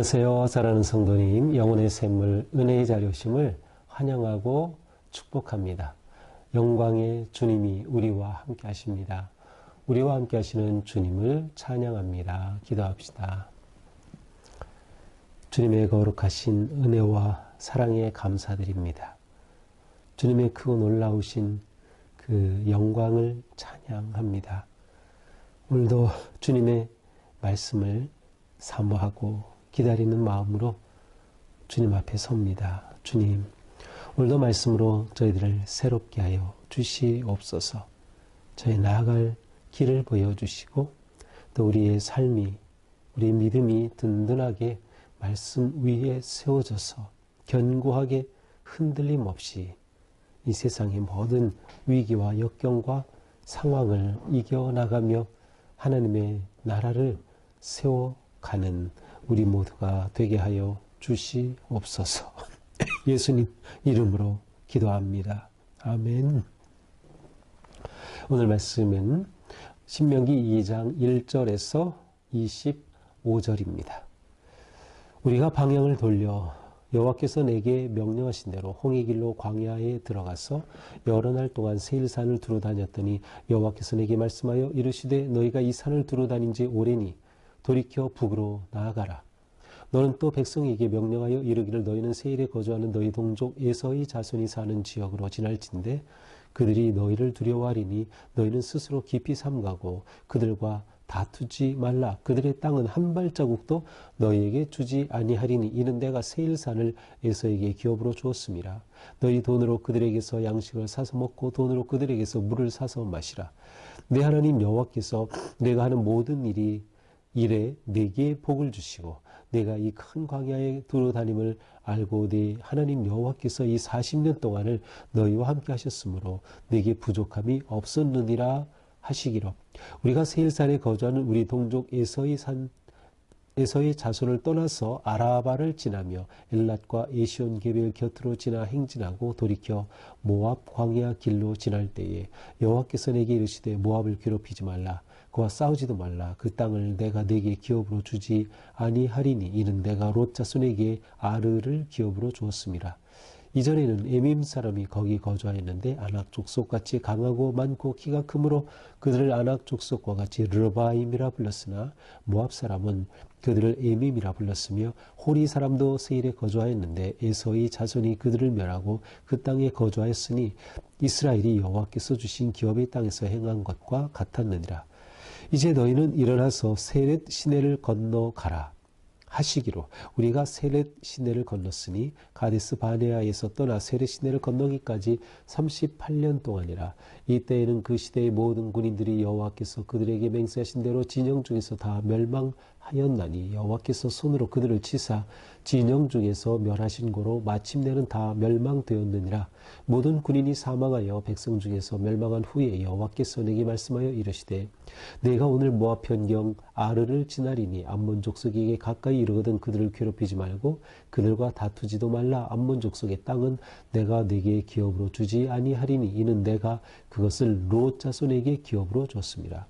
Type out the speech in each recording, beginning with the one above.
안녕하세요. 사랑하는 성도님, 영혼의 샘물, 은혜의 자료심을 환영하고 축복합니다. 영광의 주님이 우리와 함께 하십니다. 우리와 함께 하시는 주님을 찬양합니다. 기도합시다. 주님의 거룩하신 은혜와 사랑에 감사드립니다. 주님의 크고 놀라우신 그 영광을 찬양합니다. 오늘도 주님의 말씀을 사모하고 기다리는 마음으로 주님 앞에 섭니다. 주님, 오늘도 말씀으로 저희들을 새롭게 하여 주시옵소서. 저희 나아갈 길을 보여주시고 또 우리의 삶이, 우리의 믿음이 든든하게 말씀 위에 세워져서 견고하게 흔들림 없이 이 세상의 모든 위기와 역경과 상황을 이겨나가며 하나님의 나라를 세워가는 우리 모두가 되게 하여 주시옵소서. 예수님 이름으로 기도합니다. 아멘. 오늘 말씀은 신명기 2장 1절에서 25절입니다. 우리가 방향을 돌려 여호와께서 내게 명령하신 대로 홍해 길로 광야에 들어가서 여러 날 동안 세일산을 두루 다녔더니 여호와께서 내게 말씀하여 이르시되 너희가 이 산을 두루 다닌 지 오래니 돌이켜 북으로 나아가라. 너는 또 백성에게 명령하여 이르기를 너희는 세일에 거주하는 너희 동족 에서의 자손이 사는 지역으로 지날진대 그들이 너희를 두려워하리니 너희는 스스로 깊이 삼가고 그들과 다투지 말라. 그들의 땅은 한 발자국도 너희에게 주지 아니하리니 이는 내가 세일산을 에서에게 기업으로 주었음이라. 너희 돈으로 그들에게서 양식을 사서 먹고 돈으로 그들에게서 물을 사서 마시라. 내 하나님 여호와께서 내가 하는 모든 일에 내게 복을 주시고 내가 이 큰 광야에 두루 다님을 알고 내 하나님 여호와께서 이 40년 동안을 너희와 함께 하셨으므로 내게 부족함이 없었느니라 하시기로 우리가 세일산에 거주하는 우리 동족 에서의 자손을 떠나서 아라바를 지나며 엘랏과 에시온 계별 곁으로 지나 행진하고 돌이켜 모압 광야 길로 지날 때에 여호와께서 내게 이르시되 모압을 괴롭히지 말라. 그와 싸우지도 말라. 그 땅을 내가 내게 기업으로 주지 아니하리니 이는 내가 롯 자손에게 아르를 기업으로 주었음이라. 이전에는 에밈 사람이 거기 거주하였는데 아낙 족속같이 강하고 많고 키가 크므로 그들을 아낙 족속과 같이 르바임이라 불렀으나 모압 사람은 그들을 에밈이라 불렀으며 호리 사람도 세일에 거주하였는데 에서의 자손이 그들을 멸하고 그 땅에 거주하였으니 이스라엘이 여호와께서 주신 기업의 땅에서 행한 것과 같았느니라. 이제 너희는 일어나서 세렛 시내를 건너가라 하시기로 우리가 세렛 시내를 건넜으니 가데스 바네아에서 떠나 세렛 시내를 건너기까지 38년 동안이라. 이때에는 그 시대의 모든 군인들이 여호와께서 그들에게 맹세하신 대로 진영 중에서 다 멸망하였나니 여호와께서 손으로 그들을 치사 진영 중에서 멸하신 고로 마침내는 다 멸망되었느니라. 모든 군인이 사망하여 백성 중에서 멸망한 후에 여호와께서 내게 말씀하여 이르시되 내가 오늘 모압 편경 아르를 지나리니 암몬 족속에게 가까이 이르거든 그들을 괴롭히지 말고 그들과 다투지도 말라. 암몬 족속의 땅은 내가 네게 기업으로 주지 아니하리니 이는 내가 그것을 롯 자손에게 기업으로 줬습니다.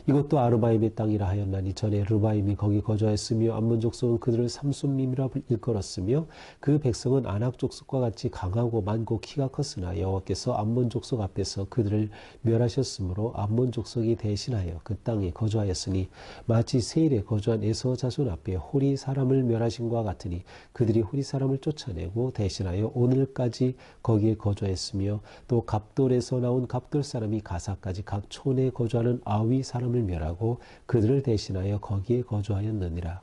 이것도 아르바임의 땅이라 하였나니 전에 르바임이 거기 거주하였으며 암몬 족속은 그들을 삼손밈이라 일컬었으며 그 백성은 아낙 족속과 같이 강하고 많고 키가 컸으나 여호와께서 암몬 족속 앞에서 그들을 멸하셨으므로 암몬 족속이 대신하여 그 땅에 거주하였으니 마치 세일에 거주한 에서 자손 앞에 호리 사람을 멸하신과 같으니 그들이 호리 사람을 쫓아내고 대신하여 오늘까지 거기에 거주하였으며 또 갑돌에서 나온 갑돌 사람이 가사까지 각 촌에 거주하는 아위 사람을 멸하고 그들을 대신하여 거기에 거주하였느니라.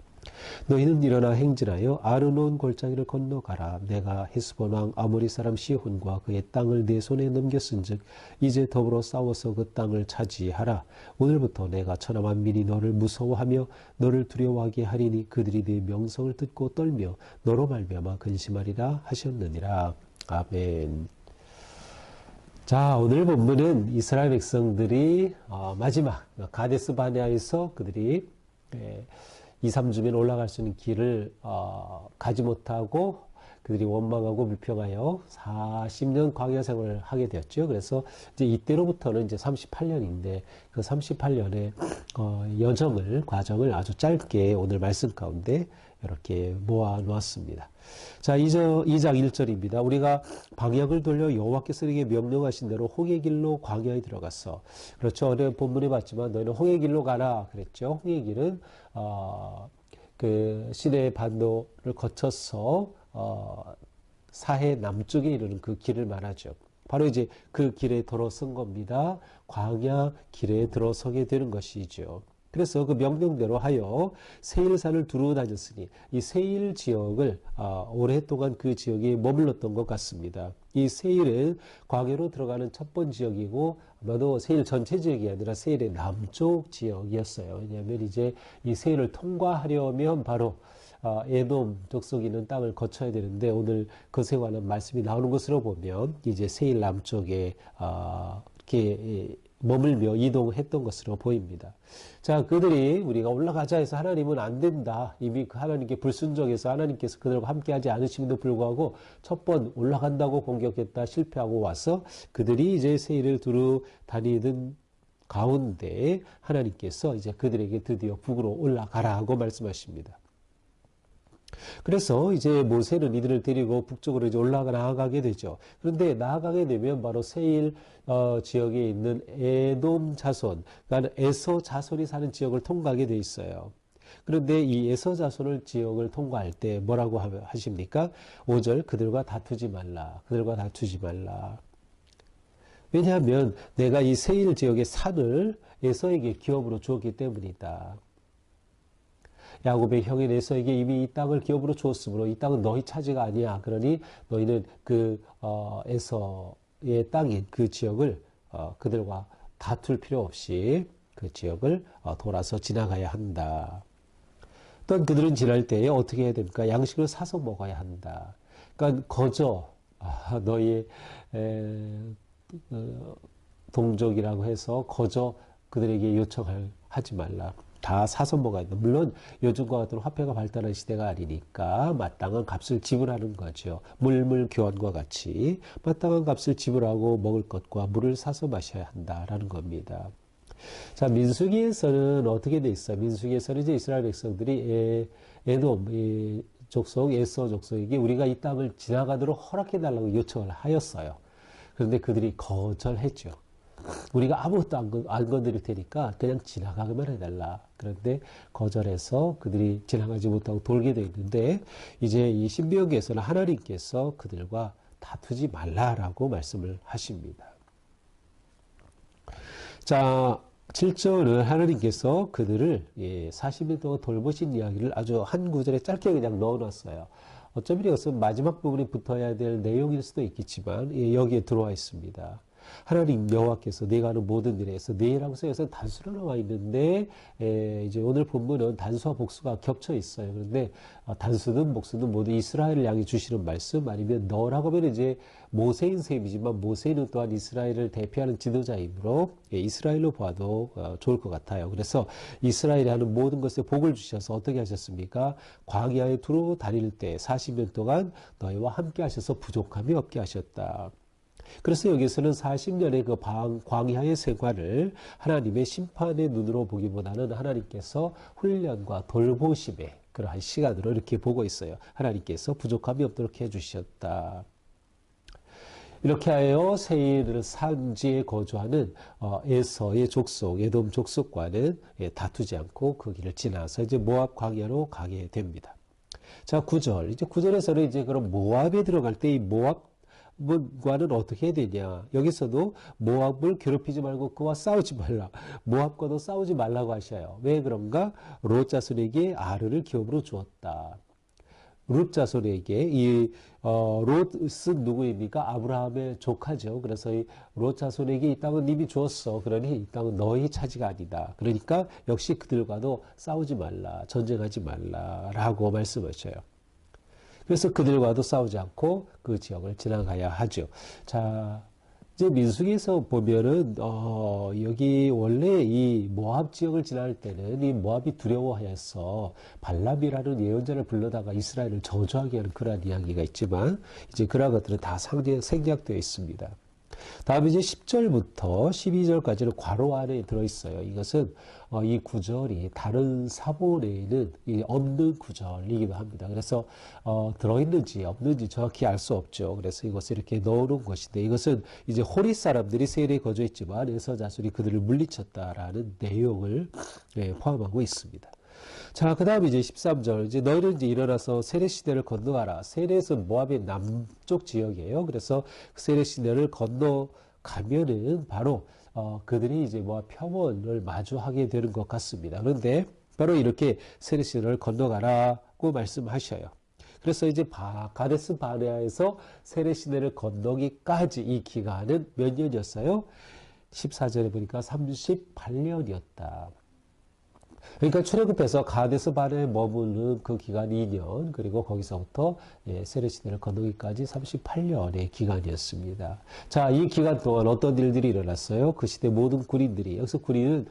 너희는 일어나 행진하여 아르논 골짜기를 건너가라. 내가 헤스본 왕 아모리 사람 시혼과 그의 땅을 내 손에 넘겼은즉 이제 더불어 싸워서 그 땅을 차지하라. 오늘부터 내가 천하 만민이 너를 무서워하며 너를 두려워하게 하리니 그들이 네 명성을 듣고 떨며 너로 말미암아 근심하리라 하셨느니라. 아멘. 자, 오늘 본문은 이스라엘 백성들이 마지막 가데스 바네아에서 그들이 2, 3주면 올라갈 수 있는 길을 가지 못하고 그들이 원망하고 불평하여 40년 광야 생활을 하게 되었죠. 그래서 이제 이때로부터는 이제 38년인데 그 38년의 과정을 아주 짧게 오늘 말씀 가운데 이렇게 모아 놓았습니다. 자, 2장 1절입니다. 우리가 방향을 돌려 여호와께서 내게 명령하신 대로 홍해 길로 광야에 들어갔어. 그렇죠. 오늘 본문에 봤지만 너희는 홍해 길로 가라 그랬죠. 홍해 길은 그 시내 반도를 거쳐서 사해 남쪽에 이르는 그 길을 말하죠. 바로 이제 그 길에 들어선 겁니다. 광야 길에 들어서게 되는 것이죠. 그래서 그 명령대로 하여 세일산을 두루 다녔으니 이 세일 지역을 오랫동안 그 지역에 머물렀던 것 같습니다. 이 세일은 광야로 들어가는 첫 번 지역이고 아마도 세일 전체 지역이 아니라 세일의 남쪽 지역이었어요. 왜냐하면 이제 이 세일을 통과하려면 바로 에돔 족속이 있는 땅을 거쳐야 되는데 오늘 그것에 관한 말씀이 나오는 것으로 보면 이제 세일 남쪽에 이렇게 머물며 이동했던 것으로 보입니다. 자, 그들이 우리가 올라가자 해서 하나님은 안 된다. 이미 그 하나님께 불순종해서 하나님께서 그들과 함께하지 않으심에도 불구하고 첫 번 올라간다고 공격했다 실패하고 와서 그들이 이제 세일을 두루 다니던 가운데 하나님께서 이제 그들에게 드디어 북으로 올라가라고 말씀하십니다. 그래서 이제 모세는 이들을 데리고 북쪽으로 이제 나아가게 되죠. 그런데 나아가게 되면 바로 세일 지역에 있는 에돔 자손, 그러니까 에서 자손이 사는 지역을 통과하게 돼 있어요. 그런데 이 에서 자손을 지역을 통과할 때 뭐라고 하십니까? 5절 그들과 다투지 말라. 그들과 다투지 말라. 왜냐하면 내가 이 세일 지역의 산을 에서에게 기업으로 주었기 때문이다. 야곱의 형인 에서에게 이미 이 땅을 기업으로 주었으므로 이 땅은 너희 차지가 아니야. 그러니 너희는 그 에서의 땅인 그 지역을 그들과 다툴 필요 없이 그 지역을 돌아서 지나가야 한다. 또한 그들은 지날 때에 어떻게 해야 됩니까? 양식을 사서 먹어야 한다. 그러니까 거저 너희의 동족이라고 해서 거저 그들에게 하지 말라. 다 사서 먹어야 된다. 물론 요즘과 같은 화폐가 발달한 시대가 아니니까 마땅한 값을 지불하는 거죠. 물물 교환과 같이 마땅한 값을 지불하고 먹을 것과 물을 사서 마셔야 한다라는 겁니다. 자, 민수기에서는 어떻게 돼 있어요? 민수기에서는 이제 이스라엘 백성들이 에돔 족속, 에서 족속에게 우리가 이 땅을 지나가도록 허락해 달라고 요청을 하였어요. 그런데 그들이 거절했죠. 우리가 아무것도 안 건드릴 테니까 그냥 지나가기만 해달라. 그런데 거절해서 그들이 지나가지 못하고 돌게 되어 있는데 이제 이 신명기에서는 하나님께서 그들과 다투지 말라라고 말씀을 하십니다. 자, 7절은 하나님께서 그들을 40년 동안 돌보신 이야기를 아주 한 구절에 짧게 그냥 넣어놨어요. 어쩌면 이것은 마지막 부분에 붙어야 될 내용일 수도 있겠지만 여기에 들어와 있습니다. 하나님 여호와께서 내가 하는 모든 일에서 내라고 써서 단수로 나와 있는데 이제 오늘 본문은 단수와 복수가 겹쳐 있어요. 그런데 단수든 복수든 모두 이스라엘을 향해 주시는 말씀 아니면 너라고 하면 이제 모세인 셈이지만 모세는 또한 이스라엘을 대표하는 지도자이므로 이스라엘로 봐도 좋을 것 같아요. 그래서 이스라엘이 하는 모든 것에 복을 주셔서 어떻게 하셨습니까? 광야에 두루 다닐 때 40년 동안 너희와 함께 하셔서 부족함이 없게 하셨다. 그래서 여기서는 40년의 그 광야의 생활을 하나님의 심판의 눈으로 보기보다는 하나님께서 훈련과 돌보심의 그러한 시간으로 이렇게 보고 있어요. 하나님께서 부족함이 없도록 해주셨다. 이렇게 하여 세일 산지에 거주하는 에서의 족속, 에돔 족속과는 다투지 않고 그 길을 지나서 이제 모압 광야로 가게 됩니다. 자, 9절. 이제 9절에서는 이제 그럼 모압에 들어갈 때 이 모압과는 어떻게 해야 되냐. 여기서도 모압을 괴롭히지 말고 그와 싸우지 말라. 모압과도 싸우지 말라고 하셔요. 왜 그런가? 롯 자손에게 아르를 기업으로 주었다. 롯 자손에게 롯은 누구입니까? 아브라함의 조카죠. 그래서 이 롯 자손에게 이 땅은 이미 주었어. 그러니 이 땅은 너희 차지가 아니다. 그러니까 역시 그들과도 싸우지 말라. 전쟁하지 말라라고 말씀하셔요. 그래서 그들과도 싸우지 않고 그 지역을 지나가야 하죠. 자, 이제 민수기에서 보면은 여기 원래 이 모압 지역을 지날 때는 이 모압이 두려워하여서 발람이라는 예언자를 불러다가 이스라엘을 저주하게 하는 그러한 이야기가 있지만 이제 그러한 것들은 다 생략되어 있습니다. 다음 이제 10절부터 12절까지는 괄호 안에 들어있어요. 이것은 이 구절이 다른 사본에는 없는 구절이기도 합니다. 그래서 들어있는지 없는지 정확히 알 수 없죠. 그래서 이것을 이렇게 넣어놓은 것인데 이것은 이제 호리 사람들이 세례에 거주했지만 에서 자손이 그들을 물리쳤다라는 내용을 포함하고 있습니다. 자, 그 다음 이제 13절. 이제 너희는 이제 일어나서 세례 시내를 건너가라. 세례에서는 모압의 남쪽 지역이에요. 그래서 세례 시내를 건너가면은 바로, 그들이 이제 모압 평원을 마주하게 되는 것 같습니다. 그런데 바로 이렇게 세례 시내를 건너가라고 말씀하셔요. 그래서 이제 가데스 바네아에서 세례 시내를 건너기까지 이 기간은 몇 년이었어요? 14절에 보니까 38년이었다. 그러니까 출애굽해서 가데스 바네아에 머무는 그 기간 2년, 그리고 거기서부터 세례 시대를 건너기까지 38년의 기간이었습니다. 자, 이 기간 동안 어떤 일들이 일어났어요? 그 시대 모든 군인들이, 여기서 군인은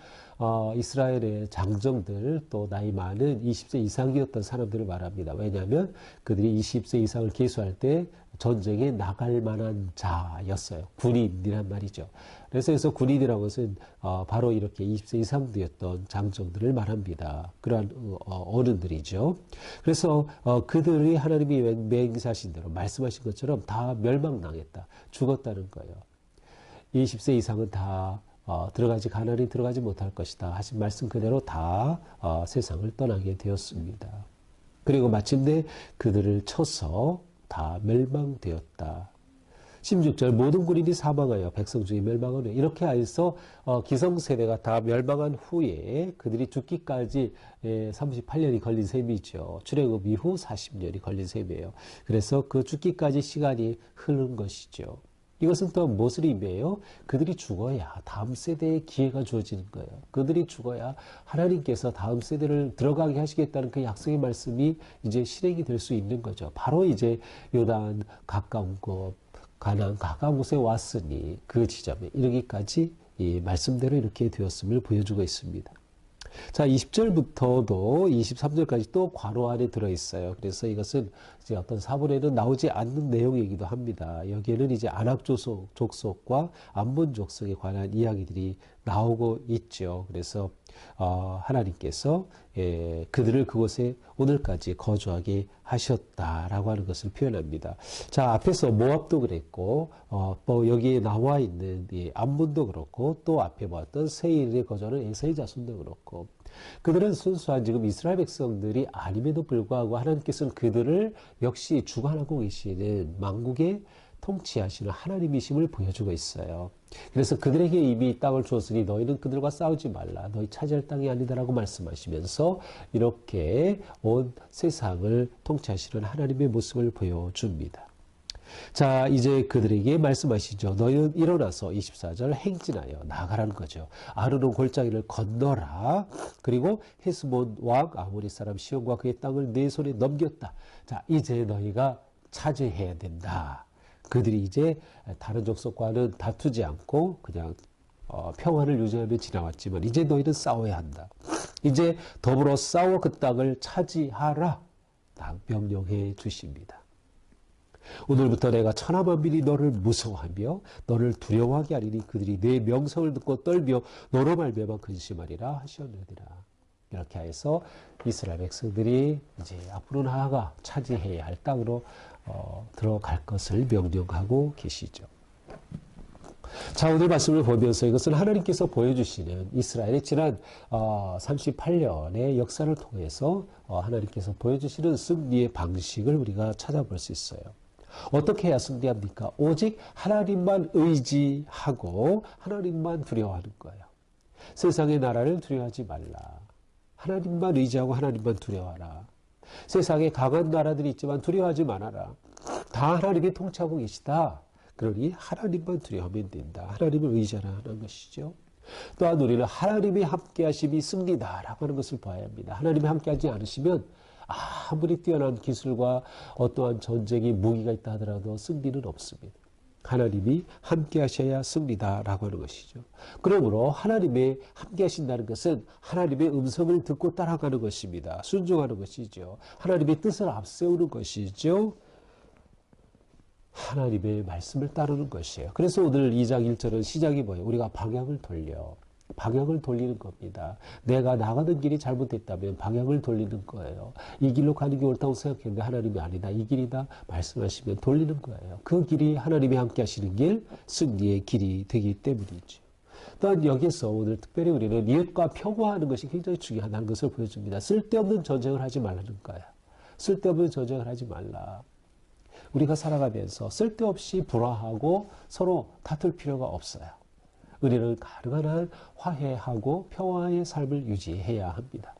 이스라엘의 장정들, 또 나이 많은 20세 이상이었던 사람들을 말합니다. 왜냐하면 그들이 20세 이상을 계수할 때 전쟁에 나갈 만한 자였어요. 군인이란 말이죠. 그래서 여기서 군인이라는 것은 바로 이렇게 20세 이상 되었던 장정들을 말합니다. 그러한 어른들이죠. 그래서 그들이 하나님이 맹세하신 대로 말씀하신 것처럼 다 멸망당했다. 죽었다는 거예요. 20세 이상은 다 가나안에 들어가지 못할 것이다 하신 말씀 그대로 다 세상을 떠나게 되었습니다. 그리고 마침내 그들을 쳐서 다 멸망되었다. 16절 모든 군인이 사망하여 백성 중에 멸망하며 이렇게 해서 기성세대가 다 멸망한 후에 그들이 죽기까지 38년이 걸린 셈이죠. 출애굽 이후 40년이 걸린 셈이에요. 그래서 그 죽기까지 시간이 흐른 것이죠. 이것은 또 무엇을 의미해요? 그들이 죽어야 다음 세대에 기회가 주어지는 거예요. 그들이 죽어야 하나님께서 다음 세대를 들어가게 하시겠다는 그 약속의 말씀이 이제 실행이 될 수 있는 거죠. 바로 이제 요단 가까운 곳, 가나안 가까운 곳에 왔으니 그 지점에 이르기까지 이 말씀대로 이렇게 되었음을 보여주고 있습니다. 자, 20절부터도 23절까지 또 괄호 안에 들어있어요. 그래서 이것은 이제 어떤 사본에는 나오지 않는 내용이기도 합니다. 여기에는 이제 아낙 족속과 암몬 족속에 관한 이야기들이 나오고 있죠. 그래서 하나님께서 그들을 그곳에 오늘까지 거주하게 하셨다라고 하는 것을 표현합니다. 자, 앞에서 모압도 그랬고 또 여기에 나와 있는 이 암몬도 그렇고 또 앞에 보았던 세일에 거주하는 에서의 자손도 그렇고 그들은 순수한 지금 이스라엘 백성들이 아님에도 불구하고 하나님께서는 그들을 역시 주관하고 계시는 만국의 통치하시는 하나님이심을 보여주고 있어요. 그래서 그들에게 이미 땅을 주었으니 너희는 그들과 싸우지 말라. 너희 차지할 땅이 아니다라고 말씀하시면서 이렇게 온 세상을 통치하시는 하나님의 모습을 보여줍니다. 자, 이제 그들에게 말씀하시죠. 너희는 일어나서 24절 행진하여 나가라는 거죠. 아르논 골짜기를 건너라. 그리고 헤스본 왕 아모리 사람 시온과 그의 땅을 내 손에 넘겼다. 자, 이제 너희가 차지해야 된다. 그들이 이제 다른 족속과는 다투지 않고 그냥 평화를 유지하며 지나왔지만 이제 너희는 싸워야 한다. 이제 더불어 싸워 그 땅을 차지하라. 명령해 주십니다. 오늘부터 내가 천하만민이 너를 무서워하며 너를 두려워하게 하리니 그들이 내 명성을 듣고 떨며 너로 말미암아 근심하리라 하셨느니라. 이렇게 해서 이스라엘 백성들이 이제 앞으로 나아가 차지해야 할 땅으로 들어갈 것을 명령하고 계시죠. 자, 오늘 말씀을 보면서 이것은 하나님께서 보여주시는 이스라엘의 지난 38년의 역사를 통해서 하나님께서 보여주시는 승리의 방식을 우리가 찾아볼 수 있어요. 어떻게 해야 승리합니까? 오직 하나님만 의지하고 하나님만 두려워하는 거예요. 세상의 나라를 두려워하지 말라. 하나님만 의지하고 하나님만 두려워하라. 세상에 강한 나라들이 있지만 두려워하지 말아라. 다 하나님이 통치하고 계시다. 그러니 하나님만 두려워하면 된다. 하나님을 의지하라 하는 것이죠. 또한 우리는 하나님이 함께 하심이 승리다라고 하는 것을 봐야 합니다. 하나님이 함께 하지 않으시면 아무리 뛰어난 기술과 어떠한 전쟁이 무기가 있다 하더라도 승리는 없습니다. 하나님이 함께 하셔야 승리다라고 하는 것이죠. 그러므로 하나님이 함께 하신다는 것은 하나님의 음성을 듣고 따라가는 것입니다. 순종하는 것이죠. 하나님의 뜻을 앞세우는 것이죠. 하나님의 말씀을 따르는 것이에요. 그래서 오늘 2장 1절은 시작이 뭐예요? 우리가 방향을 돌리는 겁니다. 내가 나가는 길이 잘못됐다면 방향을 돌리는 거예요. 이 길로 가는 게 옳다고 생각했는데 하나님이 아니다. 이 길이다. 말씀하시면 돌리는 거예요. 그 길이 하나님이 함께 하시는 길, 승리의 길이 되기 때문이죠. 또한 여기서 오늘 특별히 우리는 이웃과 평화하는 것이 굉장히 중요하다는 것을 보여줍니다. 쓸데없는 전쟁을 하지 말라는 거야. 쓸데없는 전쟁을 하지 말라. 우리가 살아가면서 쓸데없이 불화하고 서로 다툴 필요가 없어요. 우리는 가능한 한 화해하고 평화의 삶을 유지해야 합니다.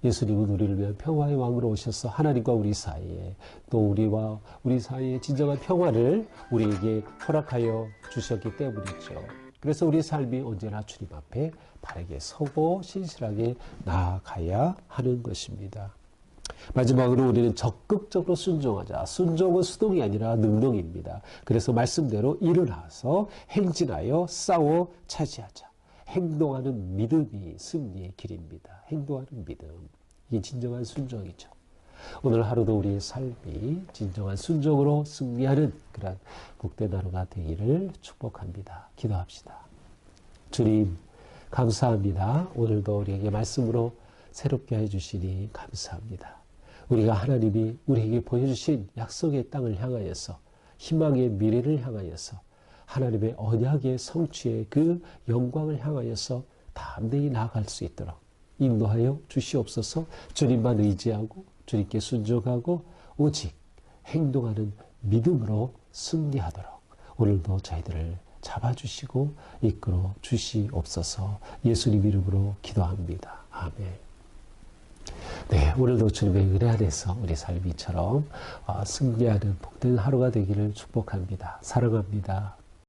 예수님은 우리를 위한 평화의 왕으로 오셔서 하나님과 우리 사이에 또 우리와 우리 사이에 진정한 평화를 우리에게 허락하여 주셨기 때문이죠. 그래서 우리 삶이 언제나 주님 앞에 바르게 서고 신실하게 나아가야 하는 것입니다. 마지막으로 우리는 적극적으로 순종하자. 순종은 수동이 아니라 능동입니다. 그래서 말씀대로 일어나서 행진하여 싸워 차지하자. 행동하는 믿음이 승리의 길입니다. 행동하는 믿음. 이게 진정한 순종이죠. 오늘 하루도 우리의 삶이 진정한 순종으로 승리하는 그런 복된 하루가 되기를 축복합니다. 기도합시다. 주님, 감사합니다. 오늘도 우리에게 말씀으로 새롭게 해주시니 감사합니다. 우리가 하나님이 우리에게 보여주신 약속의 땅을 향하여서 희망의 미래를 향하여서 하나님의 언약의 성취의 그 영광을 향하여서 담대히 나아갈 수 있도록 인도하여 주시옵소서. 주님만 의지하고 주님께 순종하고 오직 행동하는 믿음으로 승리하도록 오늘도 저희들을 잡아주시고 이끌어 주시옵소서. 예수님 이름으로 기도합니다. 아멘. 네, 오늘도 주님의 은혜 안에서 우리 삶이처럼 승리하는 복된 하루가 되기를 축복합니다. 사랑합니다.